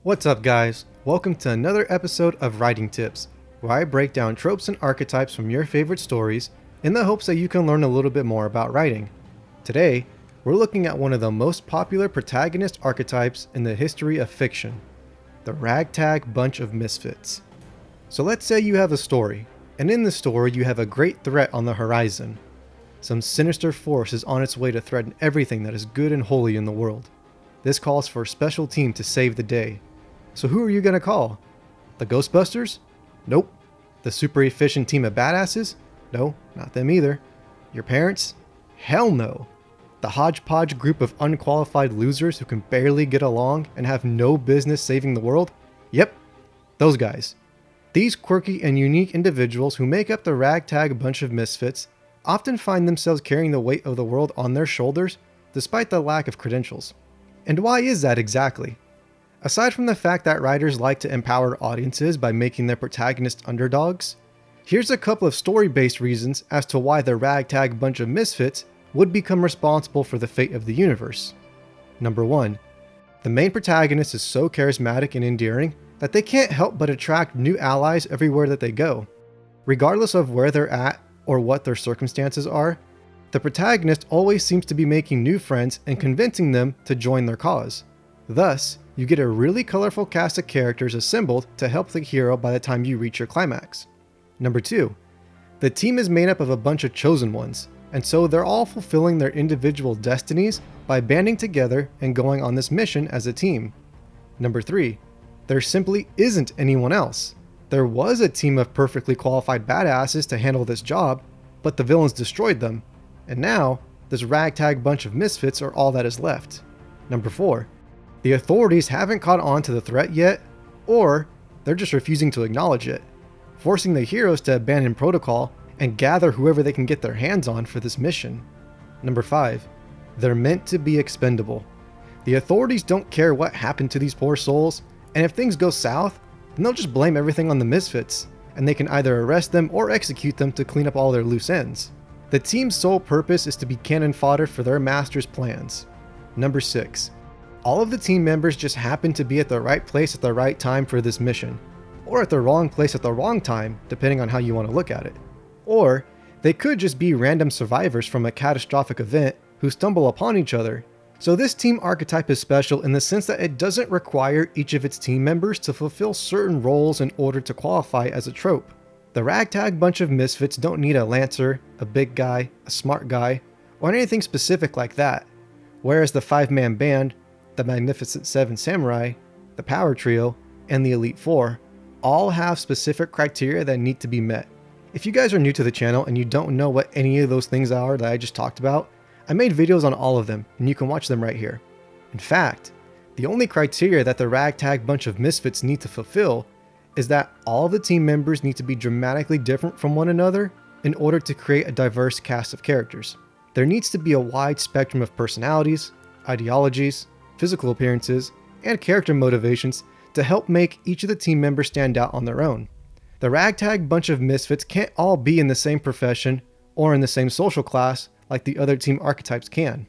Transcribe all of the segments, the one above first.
What's up, guys? Welcome to another episode of Writing Tips, where I break down tropes and archetypes from your favorite stories in the hopes that you can learn a little bit more about writing. Today, we're looking at one of the most popular protagonist archetypes in the history of fiction, the Ragtag Bunch of Misfits. So let's say you have a story, and in the story you have a great threat on the horizon. Some sinister force is on its way to threaten everything that is good and holy in the world. This calls for a special team to save the day. So who are you gonna call? The Ghostbusters? Nope. The super efficient team of badasses? No, not them either. Your parents? Hell no. The hodgepodge group of unqualified losers who can barely get along and have no business saving the world? Yep, those guys. These quirky and unique individuals who make up the Ragtag Bunch of Misfits often find themselves carrying the weight of the world on their shoulders despite the lack of credentials. And why is that exactly? Aside from the fact that writers like to empower audiences by making their protagonists underdogs, here's a couple of story-based reasons as to why the Ragtag Bunch of Misfits would become responsible for the fate of the universe. Number 1. The main protagonist is so charismatic and endearing that they can't help but attract new allies everywhere that they go. Regardless of where they're at or what their circumstances are, the protagonist always seems to be making new friends and convincing them to join their cause. Thus, you get a really colorful cast of characters assembled to help the hero by the time you reach your climax. Number 2. The team is made up of a bunch of chosen ones, and so they're all fulfilling their individual destinies by banding together and going on this mission as a team. Number 3. There simply isn't anyone else. There was a team of perfectly qualified badasses to handle this job, but the villains destroyed them, and now this ragtag bunch of misfits are all that is left. Number 4. The authorities haven't caught on to the threat yet, or they're just refusing to acknowledge it, forcing the heroes to abandon protocol and gather whoever they can get their hands on for this mission. Number 5. They're meant to be expendable. The authorities don't care what happened to these poor souls, and if things go south, then they'll just blame everything on the misfits, and they can either arrest them or execute them to clean up all their loose ends. The team's sole purpose is to be cannon fodder for their master's plans. Number 6. All of the team members just happen to be at the right place at the right time for this mission, or at the wrong place at the wrong time, depending on how you want to look at it. Or they could just be random survivors from a catastrophic event who stumble upon each other. So this team archetype is special in the sense that it doesn't require each of its team members to fulfill certain roles in order to qualify as a trope. The Ragtag Bunch of Misfits don't need a lancer, a big guy, a smart guy, or anything specific like that, whereas the 5-man band, the Magnificent 7 Samurai, the Power Trio, and the Elite 4 all have specific criteria that need to be met. If you guys are new to the channel and you don't know what any of those things are that I just talked about, I made videos on all of them and you can watch them right here. In fact, the only criteria that the Ragtag Bunch of Misfits need to fulfill is that all of the team members need to be dramatically different from one another in order to create a diverse cast of characters. There needs to be a wide spectrum of personalities, ideologies, physical appearances, and character motivations to help make each of the team members stand out on their own. The Ragtag Bunch of Misfits can't all be in the same profession or in the same social class like the other team archetypes can.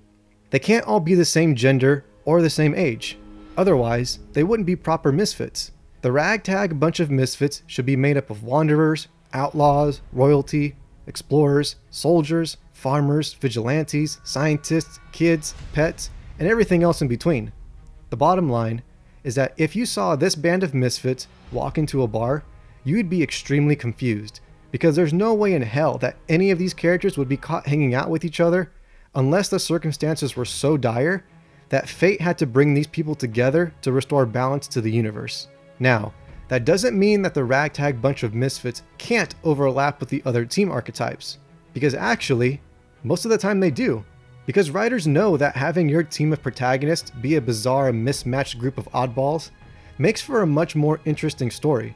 They can't all be the same gender or the same age. Otherwise, they wouldn't be proper misfits. The Ragtag Bunch of Misfits should be made up of wanderers, outlaws, royalty, explorers, soldiers, farmers, vigilantes, scientists, kids, pets, and everything else in between. The bottom line is that if you saw this band of misfits walk into a bar, you'd be extremely confused, because there's no way in hell that any of these characters would be caught hanging out with each other unless the circumstances were so dire that fate had to bring these people together to restore balance to the universe. Now, that doesn't mean that the Ragtag Bunch of Misfits can't overlap with the other team archetypes, because actually, most of the time they do. Because writers know that having your team of protagonists be a bizarre, mismatched group of oddballs makes for a much more interesting story.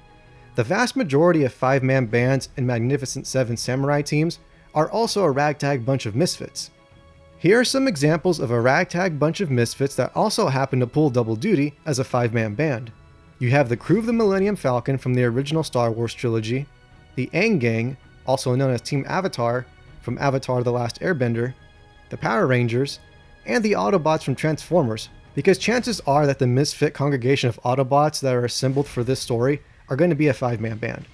The vast majority of 5-man bands and Magnificent 7 Samurai teams are also a Ragtag Bunch of Misfits. Here are some examples of a Ragtag Bunch of Misfits that also happen to pull double duty as a 5-man band. You have the crew of the Millennium Falcon from the original Star Wars trilogy, the Aang Gang, also known as Team Avatar from Avatar: The Last Airbender, the Power Rangers, and the Autobots from Transformers, because chances are that the misfit congregation of Autobots that are assembled for this story are going to be a 5-man band.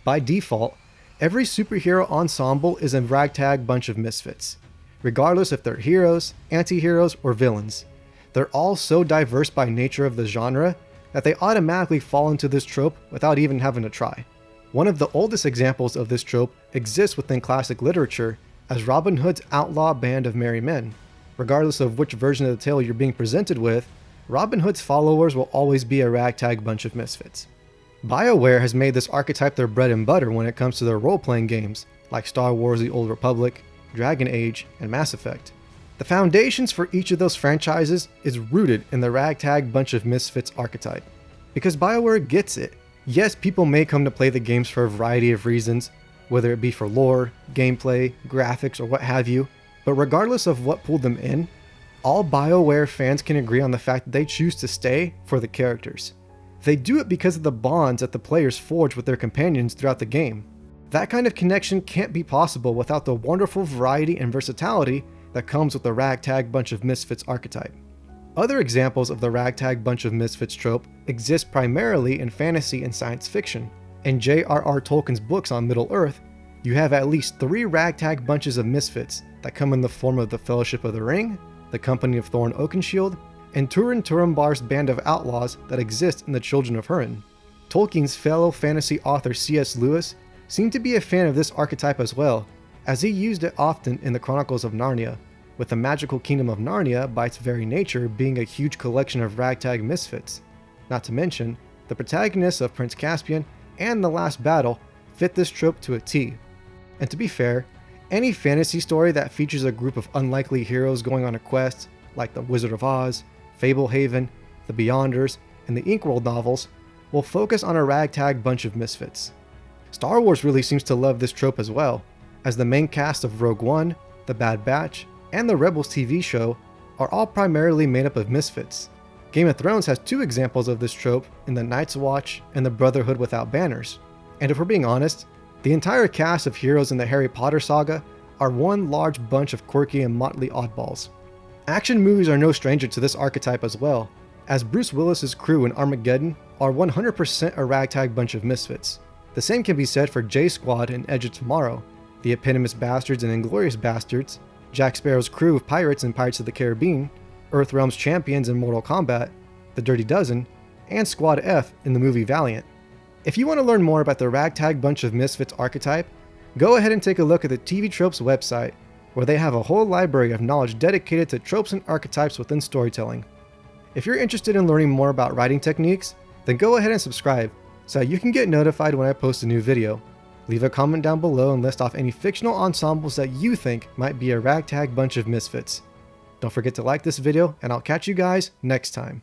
By default, every superhero ensemble is a ragtag bunch of misfits, regardless if they're heroes, anti-heroes, or villains. They're all so diverse by nature of the genre that they automatically fall into this trope without even having to try. One of the oldest examples of this trope exists within classic literature as Robin Hood's outlaw band of merry men. Regardless of which version of the tale you're being presented with, Robin Hood's followers will always be a ragtag bunch of misfits. BioWare has made this archetype their bread and butter when it comes to their role-playing games, like Star Wars The Old Republic, Dragon Age, and Mass Effect. The foundations for each of those franchises is rooted in the ragtag bunch of misfits archetype. Because BioWare gets it. Yes, people may come to play the games for a variety of reasons, whether it be for lore, gameplay, graphics, or what have you, but regardless of what pulled them in, all BioWare fans can agree on the fact that they choose to stay for the characters. They do it because of the bonds that the players forge with their companions throughout the game. That kind of connection can't be possible without the wonderful variety and versatility that comes with the ragtag bunch of misfits archetype. Other examples of the ragtag bunch of misfits trope exist primarily in fantasy and science fiction. In J.R.R. Tolkien's books on Middle-earth, you have at least 3 ragtag bunches of misfits that come in the form of the Fellowship of the Ring, the Company of Thorin Oakenshield, and Turin Turambar's band of outlaws that exist in the Children of Húrin. Tolkien's fellow fantasy author C.S. Lewis seemed to be a fan of this archetype as well, as he used it often in the Chronicles of Narnia, with the magical kingdom of Narnia by its very nature being a huge collection of ragtag misfits. Not to mention, the protagonists of Prince Caspian and The Last Battle fit this trope to a T. And to be fair, any fantasy story that features a group of unlikely heroes going on a quest, like The Wizard of Oz, Fablehaven, The Beyonders, and the Inkworld novels, will focus on a ragtag bunch of misfits. Star Wars really seems to love this trope as well, as the main cast of Rogue One, The Bad Batch, and the Rebels TV show are all primarily made up of misfits. Game of Thrones has 2 examples of this trope in the Night's Watch and the Brotherhood Without Banners. And if we're being honest, the entire cast of heroes in the Harry Potter saga are one large bunch of quirky and motley oddballs. Action movies are no stranger to this archetype as well, as Bruce Willis's crew in Armageddon are 100% a ragtag bunch of misfits. The same can be said for J-Squad in Edge of Tomorrow, the Eponymous Bastards and Inglourious Bastards, Jack Sparrow's crew of pirates in Pirates of the Caribbean, Earthrealm's champions in Mortal Kombat, the Dirty Dozen, and Squad F in the movie Valiant. If you want to learn more about the ragtag bunch of misfits archetype, go ahead and take a look at the TV Tropes website, where they have a whole library of knowledge dedicated to tropes and archetypes within storytelling. If you're interested in learning more about writing techniques, then go ahead and subscribe so you can get notified when I post a new video. Leave a comment down below and list off any fictional ensembles that you think might be a ragtag bunch of misfits. Don't forget to like this video, and I'll catch you guys next time.